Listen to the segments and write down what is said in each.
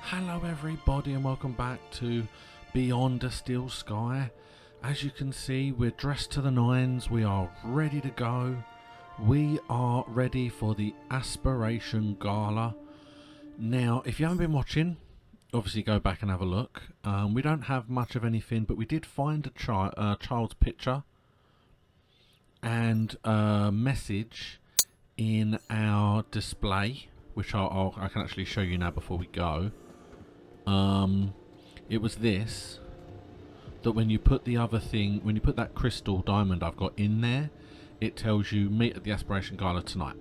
Hello everybody and welcome back to Beyond a Steel Sky. As you can see, we're dressed to the nines, we are ready to go. We are ready for the Aspiration Gala. Now, if you haven't been watching, obviously go back and have a look. We don't have much of anything, but we did find a child's picture and a message in our display, which I can actually show you now before we go. It was this, that when you put the other thing, when you put that crystal diamond I've got in there, it tells you meet at the Aspiration Gala tonight.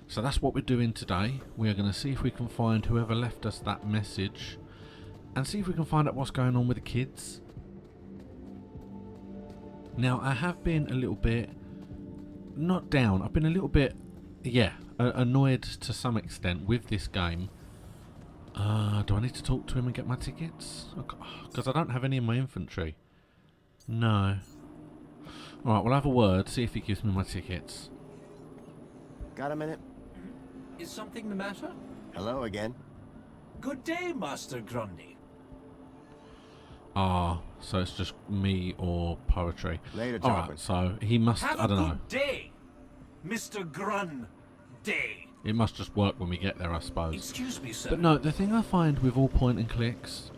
So that's what we're doing today. We are going to see if we can find whoever left us that message and see if we can find out what's going on with the kids. Now, I have been a little bit, not down, I've been a little bit, annoyed to some extent with this game. Do I need to talk to him and get my tickets? Because I don't have any in my inventory. No. Alright, we'll have a word, see if he gives me my tickets. Got a minute? Is something the matter? Hello again. Good day, Master Grundy. So it's just me or poetry. Later, Tarquin. Alright, so he must, Have I don't a know. good day, Mr. Grundy. It must just work when we get there, I suppose. Excuse me, sir. But no, the thing I find with all point and clicks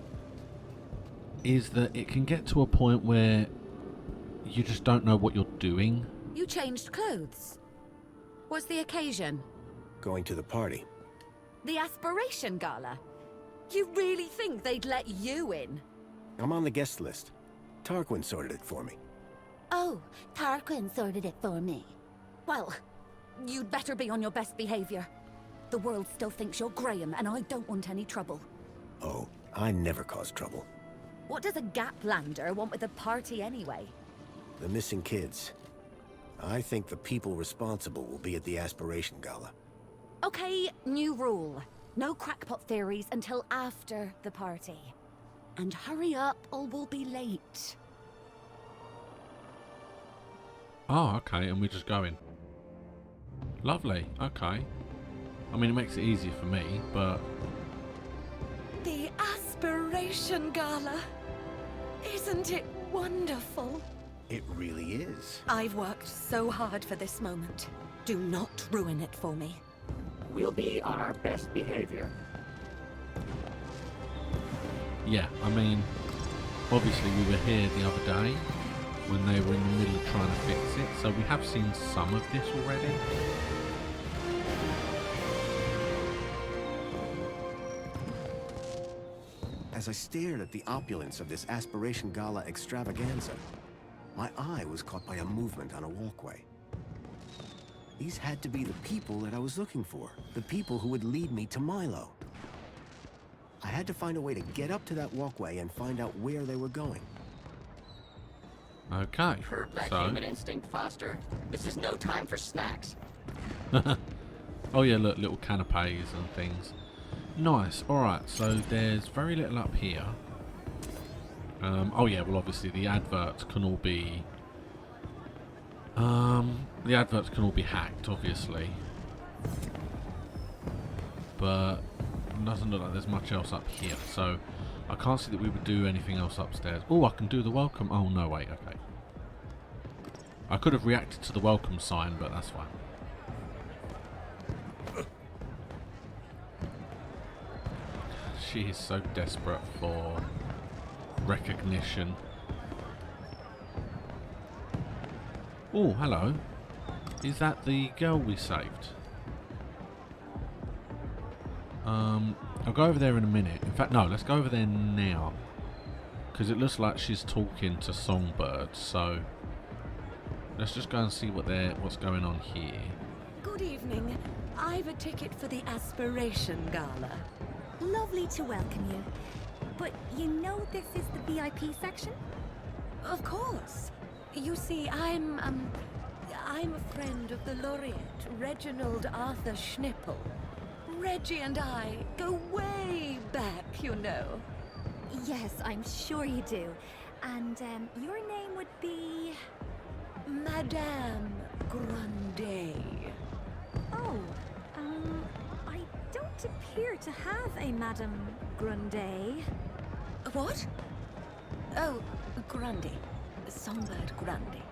is that it can get to a point where you just don't know what you're doing. You changed clothes. What's the occasion? Going to the party. The Aspiration Gala? You really think they'd let you in? I'm on the guest list. Tarquin sorted it for me. Oh, Tarquin sorted it for me. Well, you'd better be on your best behavior. The world still thinks you're Graham, and I don't want any trouble. Oh, I never cause trouble. What does a Gaplander want with a party anyway? The missing kids. I think the people responsible will be at the Aspiration Gala. Okay, new rule. No crackpot theories until after the party. And hurry up, or we'll be late. Oh, okay, and we're just going. Lovely, okay. I mean, it makes it easier for me, but... The Aspiration Gala. Isn't it wonderful? It really is. I've worked so hard for this moment. Do not ruin it for me. We'll be on our best behavior. Yeah, I mean, obviously we were here the other day when they were in the middle of trying to fix it, so we have seen some of this already. As I stared at the opulence of this Aspiration Gala extravaganza, my eye was caught by a movement on a walkway. These had to be the people that I was looking for, the people who would lead me to Milo. I had to find a way to get up to that walkway and find out where they were going. Okay, Heard that so... human instinct, Foster. This is no time for snacks. Oh yeah, look, little canapes and things. Nice, alright, so there's very little up here. Oh yeah, well obviously the adverts can all be... the adverts can all be hacked, obviously. But it doesn't look like there's much else up here, so I can't see that we would do anything else upstairs. Oh, I can do the welcome. Oh no, wait, okay. I could have reacted to the welcome sign, but that's fine. She is so desperate for recognition. Oh, hello. Is that the girl we saved? I'll go over there in a minute. In fact, no, let's go over there now. Because it looks like she's talking to songbirds, so... Let's just go and see what's going on here. Good evening. I've a ticket for the Aspiration Gala. Lovely to welcome you. But you know this is the VIP section? Of course. You see, I'm a friend of the laureate, Reginald Arthur Schnippel. Reggie and I go way back, you know. Yes, I'm sure you do. And your name would be... Madame Grundy. Oh, I don't don't appear to have a Madame Grundy. What? Oh, Grundy. Songbird Grundy.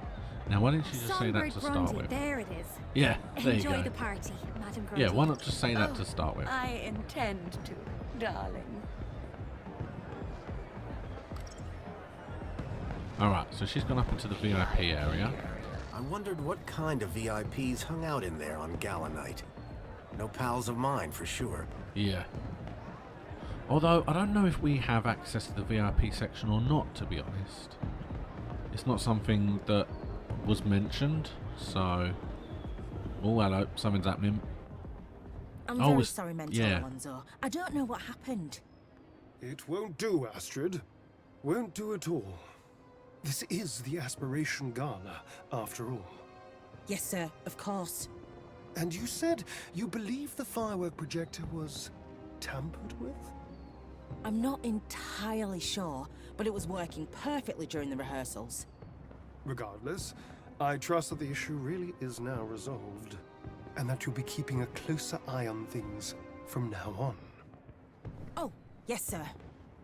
Now, why didn't you just say that Songbird to start Grundy, with? there it is. Yeah, there you Enjoy go. the party, Madame Grundy. Yeah, why not just say that to start with? I intend to, darling. Alright, so she's gone up into the VIP area. I wondered what kind of VIPs hung out in there on gala night. No pals of mine, for sure. Yeah. Although, I don't know if we have access to the VIP section or not, to be honest. It's not something that was mentioned, so... Oh, hello, something's happening. I'm Oh, very it's- sorry, Mentor yeah. Alonso. I don't know what happened. It won't do, Astrid. Won't do at all. This is the Aspiration Gala, after all. Yes, sir, of course. And you said you believe the firework projector was tampered with? I'm not entirely sure, but it was working perfectly during the rehearsals. Regardless, I trust that the issue really is now resolved, and that you'll be keeping a closer eye on things from now on. Oh, yes, sir.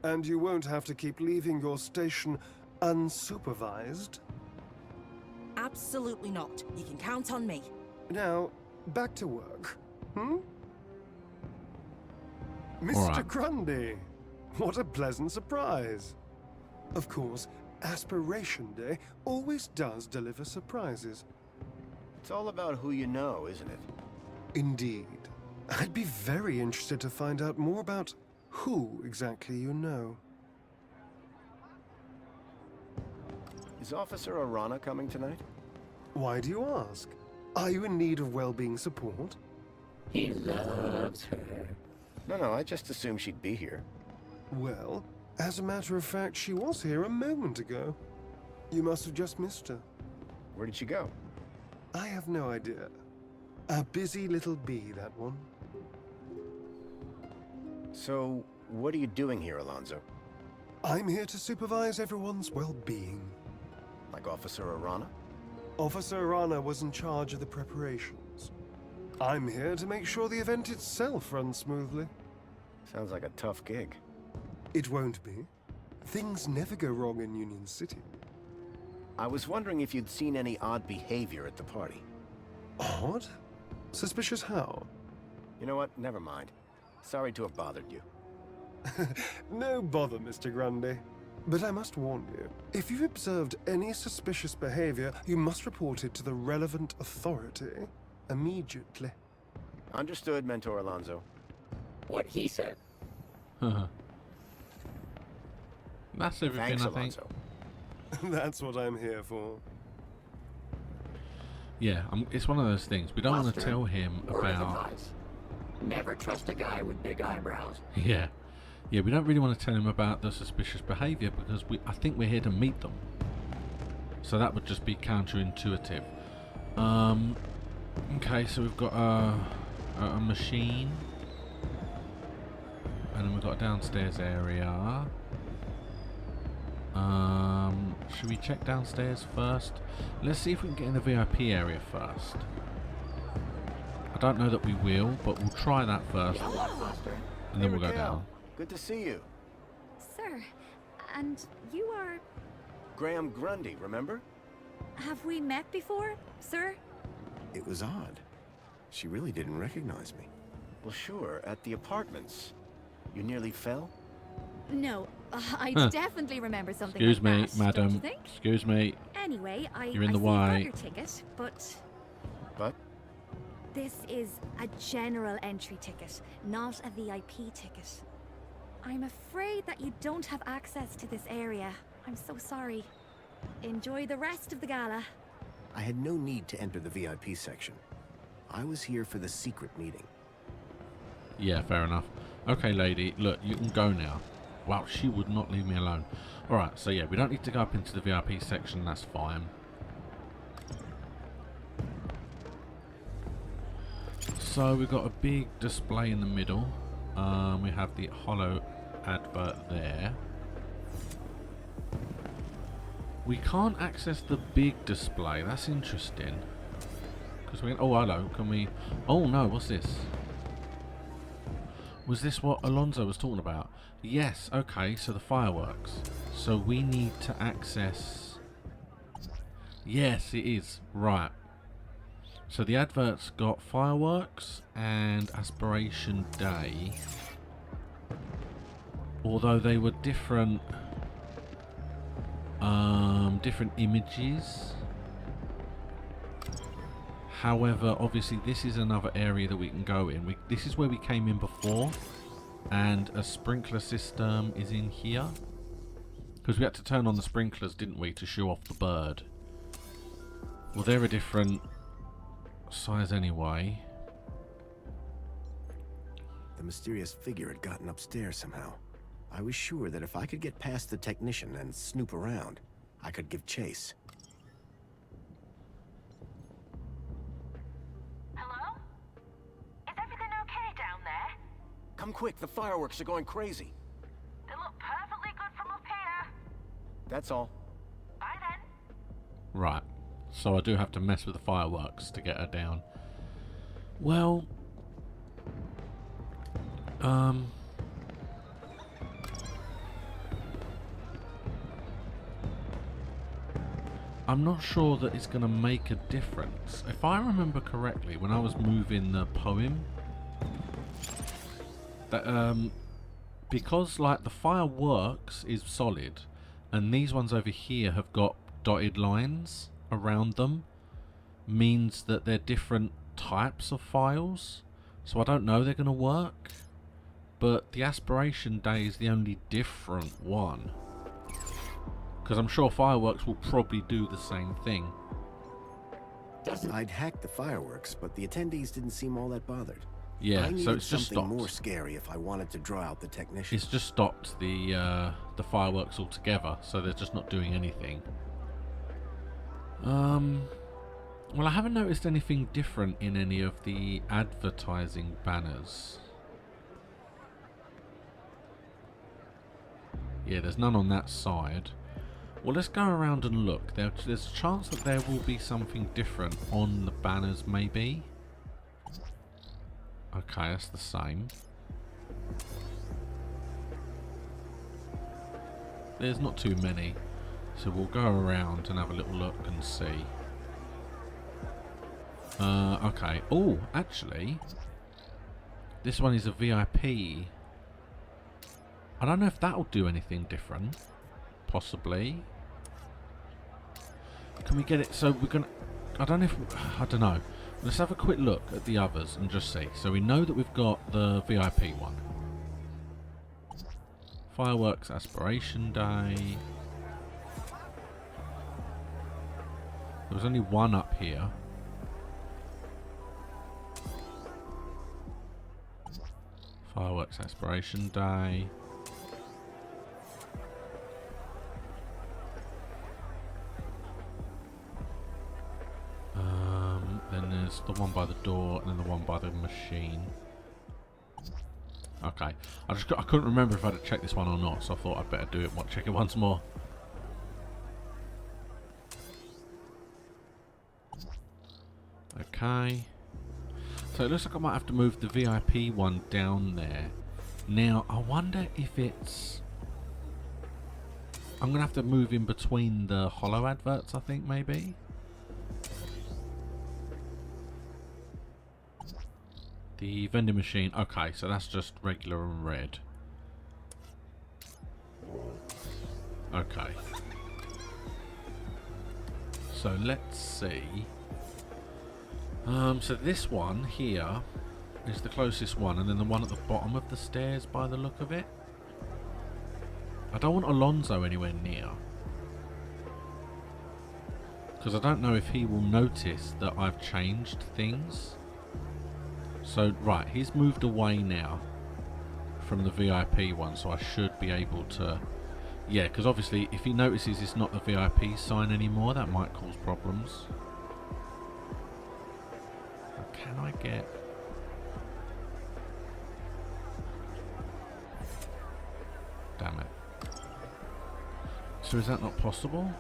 And you won't have to keep leaving your station unsupervised. Absolutely not. You can count on me. Now, back to work. Hmm? Mr. Alright. Grundy, what a pleasant surprise. Of course, Aspiration Day always does deliver surprises. It's all about who you know, isn't it? Indeed. I'd be very interested to find out more about who exactly you know. Is Officer Arana coming tonight? Why do you ask? Are you in need of well-being support? He loves her. No, I just assumed she'd be here. Well, as a matter of fact, she was here a moment ago. You must have just missed her. Where did she go? I have no idea. A busy little bee, that one. So, what are you doing here, Alonso? I'm here to supervise everyone's well-being. Like Officer Arana? Officer Arana was in charge of the preparations. I'm here to make sure the event itself runs smoothly. Sounds like a tough gig. It won't be. Things never go wrong in Union City. I was wondering if you'd seen any odd behavior at the party. Odd? Suspicious how? You know what? Never mind. Sorry to have bothered you. No bother, Mr. Grundy. But I must warn you, if you've observed any suspicious behavior, you must report it to the relevant authority immediately. Understood, Mentor Alonso. What he said. That's everything, Thanks, I think. Alonso. That's what I'm here for. Yeah, it's one of those things. We don't want to Master, tell him word of about... advice. Never trust a guy with big eyebrows. Yeah. Yeah, we don't really want to tell him about the suspicious behaviour because I think we're here to meet them. So that would just be counterintuitive. Okay, so we've got a machine. And then we've got a downstairs area. Should we check downstairs first? Let's see if we can get in the VIP area first. I don't know that we will, but we'll try that first. And then we'll go Raquel. down. Good to see you. Sir, and you are... Graham Grundy, remember? Have we met before, sir? It was odd. She really didn't recognize me. Well, sure, at the apartments. You nearly fell? No, I definitely remember something Excuse like me, that, don't you madam. think? Excuse me. Anyway, You're in I the see you've got way. your ticket, but But? this is a general entry ticket, not a VIP ticket. I'm afraid that you don't have access to this area. I'm so sorry. Enjoy the rest of the gala. I had no need to enter the VIP section. I was here for the secret meeting. Yeah, fair enough. Okay, lady, look, you can go now. Wow, she would not leave me alone. Alright, so yeah, we don't need to go up into the VIP section, that's fine. So we've got a big display in the middle. We have the hollow advert there. We can't access the big display, that's interesting. Because we can, oh hello, can we, oh no, what's this? Was this what Alonso was talking about? Yes, okay, so the fireworks. So we need to access... Yes, it is. Right. So the advert's got fireworks and Aspiration Day. Although they were different... different images. However, obviously this is another area that we can go in. This is where we came in before. And a sprinkler system is in here. Because we had to turn on the sprinklers, didn't we, to show off the bird. Well, they're a different size anyway. The mysterious figure had gotten upstairs somehow. I was sure that if I could get past the technician and snoop around, I could give chase. Hello? Is everything okay down there? Come quick, the fireworks are going crazy. They look perfectly good from up here. That's all. Bye then. Right. So I do have to mess with the fireworks to get her down. Well... I'm not sure that it's going to make a difference. If I remember correctly, when I was moving the poem, that because like the fireworks is solid, and these ones over here have got dotted lines around them, means that they're different types of files. So I don't know they're going to work, but the Aspiration Day is the only different one. Because I'm sure fireworks will probably do the same thing. I'd hacked the fireworks, but the attendees didn't seem all that bothered. Yeah, I so it's just something stopped. more scary if I wanted to draw out the technician. It's just stopped the fireworks altogether, so they're just not doing anything. Well, I haven't noticed anything different in any of the advertising banners. Yeah, there's none on that side. Well, let's go around and look. There's a chance that there will be something different on the banners, maybe. Okay, that's the same. There's not too many. So we'll go around and have a little look and see. Okay. Oh, actually, this one is a VIP. I don't know if that'll do anything different. Possibly. Can we get it? So we're gonna... I don't know if... I don't know. Let's have a quick look at the others and just see. So we know that we've got the VIP one. Fireworks Aspiration Day. There was only one up here. Fireworks Aspiration Day. Then there's the one by the door and then the one by the machine. Okay. I couldn't remember if I had to check this one or not, so I thought I'd better do it. Check it once more. Okay. So it looks like I might have to move the VIP one down there. Now, I wonder if it's... I'm going to have to move in between the hollow adverts, I think, maybe. The vending machine. Okay, so that's just regular and red. Okay. So let's see. So this one here is the closest one, and then the one at the bottom of the stairs by the look of it. I don't want Alonso anywhere near, because I don't know if he will notice that I've changed things. So, right, he's moved away now from the VIP one, so I should be able to... Yeah, because obviously if he notices it's not the VIP sign anymore, that might cause problems. Can I get... Damn it. So is that not possible?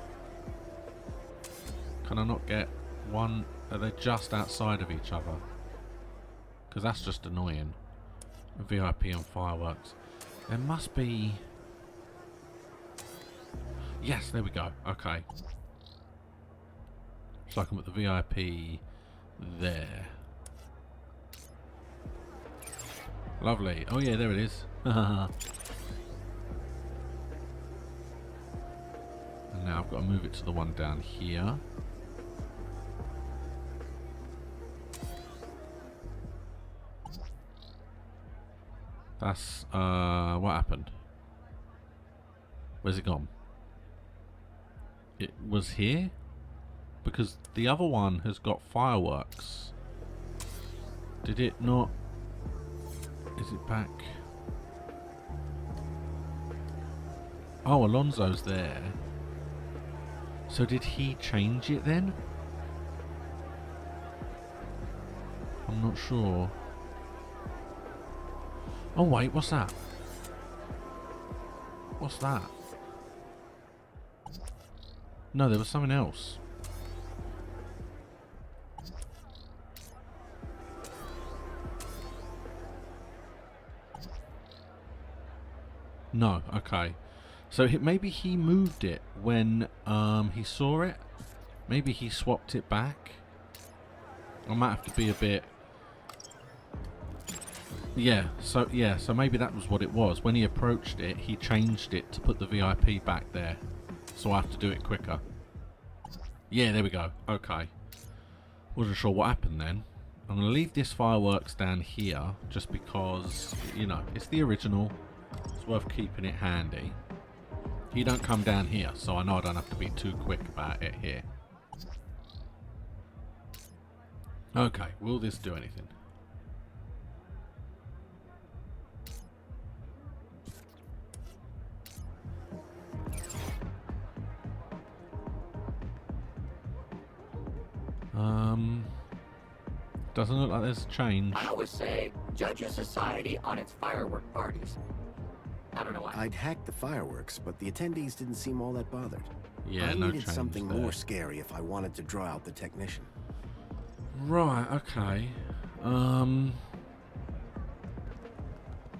Can I not get one... Are they just outside of each other? Because that's just annoying. VIP and fireworks. There must be... Yes, there we go. Okay. So I can put the VIP there. Lovely. Oh yeah, there it is. And now I've got to move it to the one down here. That's, what happened? Where's it gone? It was here? Because the other one has got fireworks. Did it not? Is it back? Oh, Alonso's there. So did he change it then? I'm not sure. Oh wait, what's that? What's that? No, there was something else. No, okay. So maybe he moved it when he saw it. Maybe he swapped it back. I might have to be a bit... Yeah, so maybe that was what it was. When he approached it, he changed it to put the VIP back there. So I have to do it quicker. Yeah, there we go. Okay. Wasn't sure what happened then. I'm going to leave this fireworks down here just because, you know, it's the original. It's worth keeping it handy. He don't come down here, so I know I don't have to be too quick about it here. Okay, will this do anything? Doesn't look like there's a change. I always say, judge a society on its firework parties. I don't know why. I'd hacked the fireworks, but the attendees didn't seem all that bothered. Yeah, I no needed change something there. more scary if I wanted to draw out the technician. Right, okay.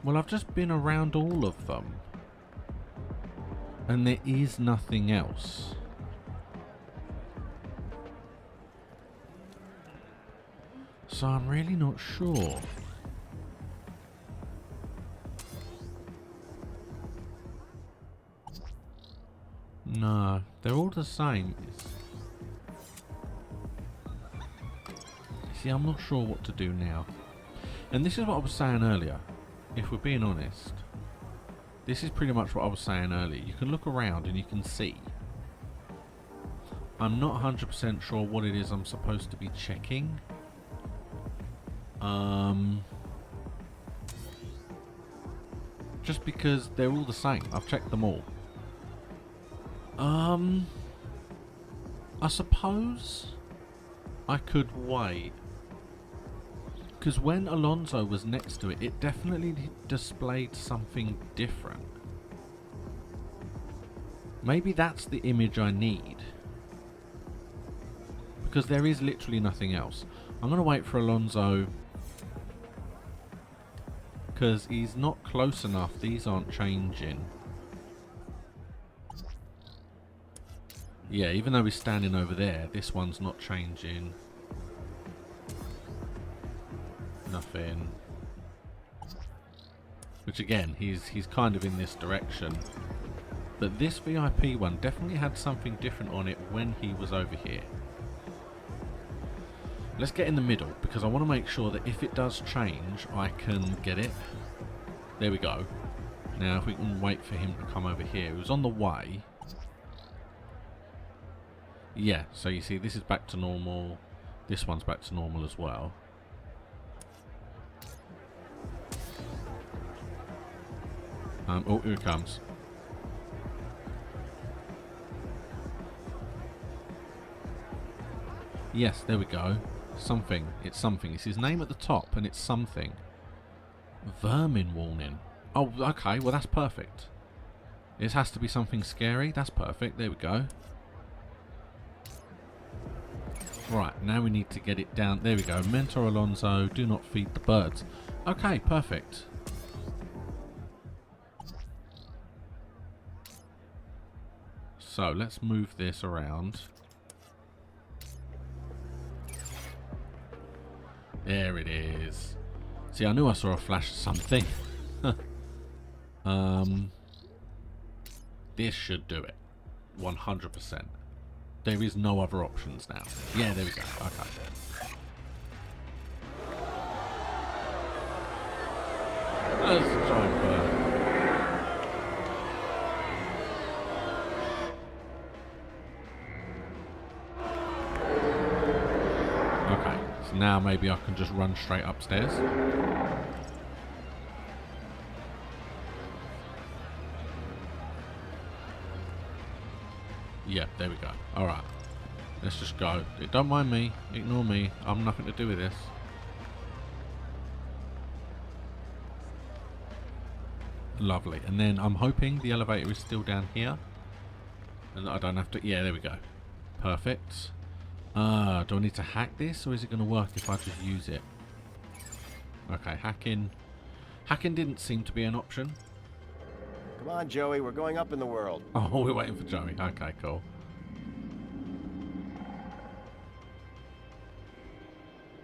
Well, I've just been around all of them. And there is nothing else. So I'm really not sure. No, they're all the same. See, I'm not sure what to do now. And this is what I was saying earlier. If we're being honest, this is pretty much what I was saying earlier. You can look around and you can see. I'm not 100% sure what it is I'm supposed to be checking. Just because they're all the same. I've checked them all. I suppose I could wait. Because when Alonso was next to it, it definitely displayed something different. Maybe that's the image I need. Because there is literally nothing else. I'm going to wait for Alonso. Because he's not close enough. These aren't changing. Yeah, even though he's standing over there, this one's not changing. Nothing. Which again, he's kind of in this direction. But this VIP one definitely had something different on it when he was over here. Let's get in the middle, because I want to make sure that if it does change, I can get it. There we go. Now, if we can wait for him to come over here. He was on the way. Yeah, so you see, this is back to normal. This one's back to normal as well. Oh, here it comes. Yes, there we go. Something. It's something. It's his name at the top, and it's something. Vermin warning. Oh, okay. Well, that's perfect. It has to be something scary. That's perfect. There we go. Right, now we need to get it down. There we go. Mentor Alonso, do not feed the birds. Okay, perfect. So let's move this around. There it is. See, I knew I saw a flash of something. This should do it. 100%. There is no other options now. Yeah, there we go. Okay. Let's try and burn. Okay, so now maybe I can just run straight upstairs. Yeah, there we go. Alright. Let's just go. Don't mind me. Ignore me. I'm nothing to do with this. Lovely. And then I'm hoping the elevator is still down here. And I don't have to... Yeah, there we go. Perfect. Do I need to hack this? Or is it going to work if I just use it? Okay, hacking. Hacking didn't seem to be an option. Come on, Joey, we're going up in the world. Oh, we're waiting for Joey. Okay, cool.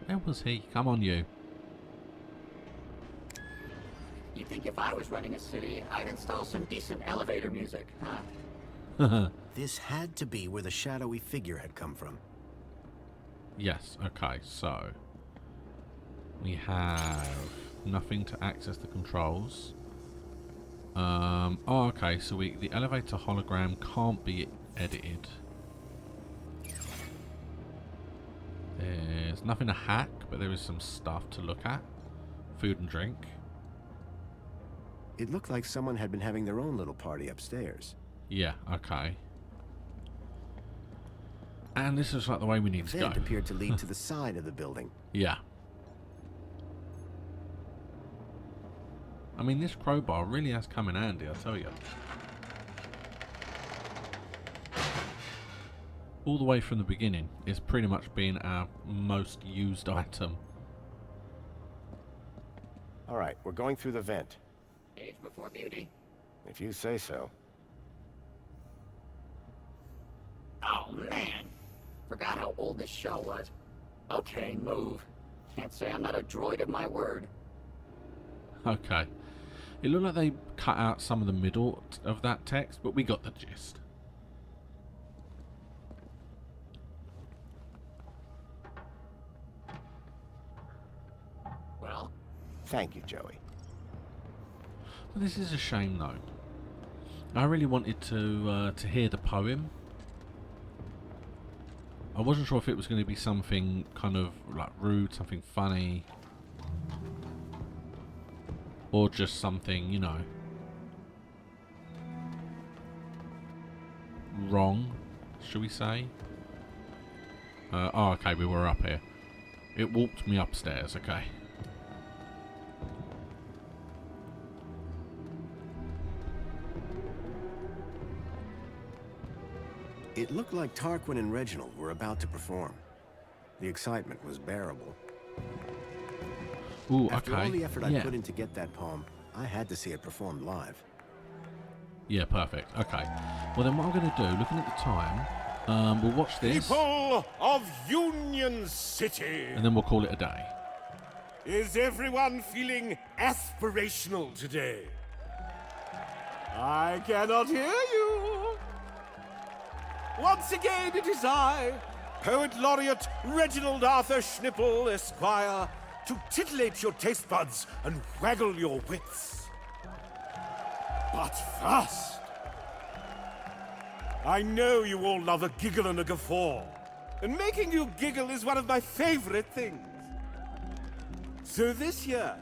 Where was he? Come on, you. You think if I was running a city, I'd install some decent elevator music, huh? This had to be where the shadowy figure had come from. Yes, okay, so we have nothing to access the controls. Oh, okay, so the elevator hologram can't be edited. There's nothing to hack, but there is some stuff to look at. Food and drink. It looked like someone had been having their own little party upstairs. Yeah, okay. And this is like the way we need to go. The vent appeared to lead to the side of the building. Yeah. I mean, this crowbar really has come in handy, I tell you. All the way from the beginning, it's pretty much been our most used item. Alright, we're going through the vent. Age before beauty. If you say so. Oh, man. Forgot how old this show was. Okay, move. Can't say I'm not a droid of my word. Okay. It looked like they cut out some of the middle of that text, but we got the gist. Well? Thank you, Joey. Well, this is a shame, though. I really wanted to hear the poem. I wasn't sure if it was going to be something kind of like rude, something funny, or just something, you know, wrong, should we say? Oh, okay, we were up here. It walked me upstairs, okay. It looked like Tarquin and Reginald were about to perform. The excitement was bearable. Ooh, After okay. all the effort I put in to get that poem, I had to see it performed live. Yeah, perfect. Okay. Well, then what I'm going to do, looking at the time, we'll watch this. People of Union City! And then we'll call it a day. Is everyone feeling aspirational today? I cannot hear you. Once again, it is I, Poet Laureate Reginald Arthur Schnipple, Esquire, to titillate your taste buds and waggle your wits. But first, I know you all love a giggle and a guffaw, and making you giggle is one of my favorite things. So this year,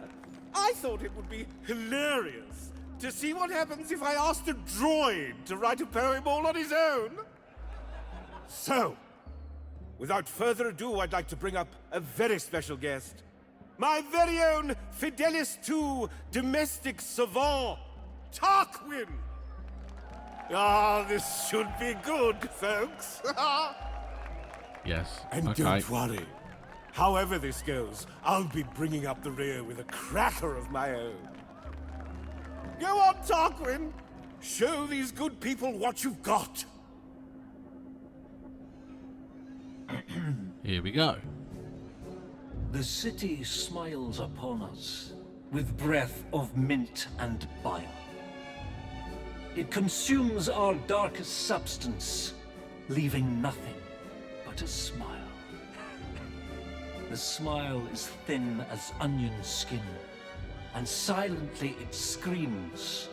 I thought it would be hilarious to see what happens if I asked a droid to write a poem all on his own. So, without further ado, I'd like to bring up a very special guest. My very own Fidelis II domestic savant, Tarquin! Ah, this should be good, folks. Yes. And okay. don't worry. However this goes, I'll be bringing up the rear with a cracker of my own. Go on, Tarquin. Show these good people what you've got. Here we go. The city smiles upon us with breath of mint and bile. It consumes our darkest substance, leaving nothing but a smile. The smile is thin as onion skin, and silently it screams,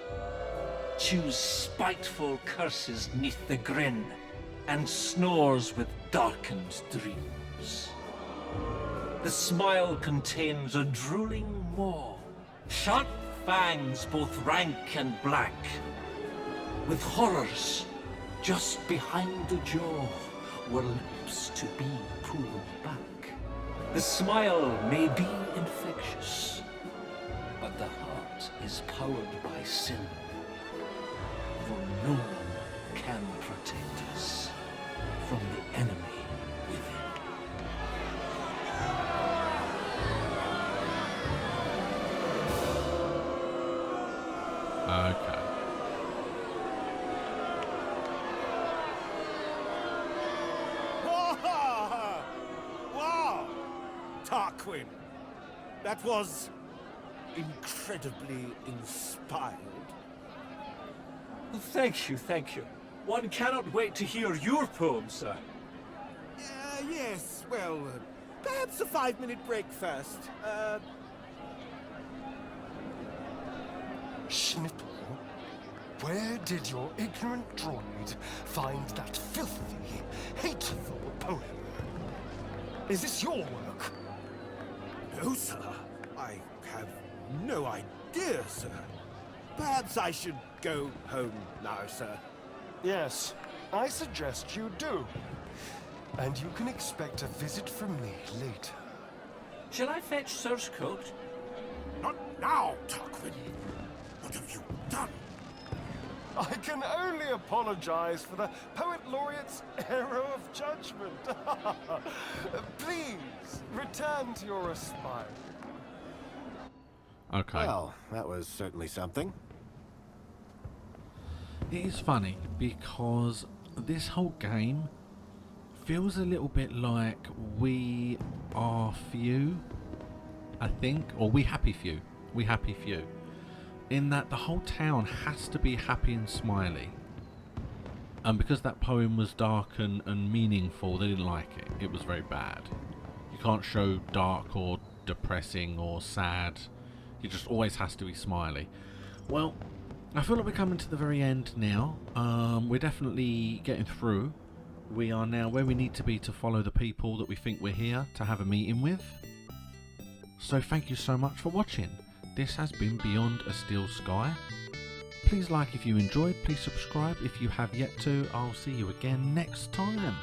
chews spiteful curses neath the grin, and snores with darkened dreams. The smile contains a drooling maw, sharp fangs both rank and black, with horrors just behind the jaw, were lips to be pulled back. The smile may be infectious, but the heart is powered by sin, for no one can protect us from the enemy within. Okay. Wow! Tarquin, that was incredibly inspired. Thank you, thank you. One cannot wait to hear your poem, sir. Yes, well, perhaps a 5-minute break first. Schnipple, where did your ignorant droid find that filthy, hateful poem? Is this your work? No, sir. I have no idea, sir. Perhaps I should go home now, sir. Yes, I suggest you do. And you can expect a visit from me later. Shall I fetch Sir's coat? Not now, Tarquin. What have you done? I can only apologize for the Poet Laureate's error of judgment. Please, return to your aspire. Okay. Well, that was certainly something. It is funny because this whole game feels a little bit like We Are Few, I think, or We Happy Few. We Happy Few. In that the whole town has to be happy and smiley. And because that poem was dark and meaningful, they didn't like it. It was very bad. You can't show dark or depressing or sad. It just always has to be smiley. Well, I feel like we're coming to the very end now. We're definitely getting through. We are now where we need to be to follow the people that we think we're here to have a meeting with. So thank you so much for watching. This has been Beyond a Steel Sky. Please like if you enjoyed, please subscribe if you have yet to. I'll see you again next time.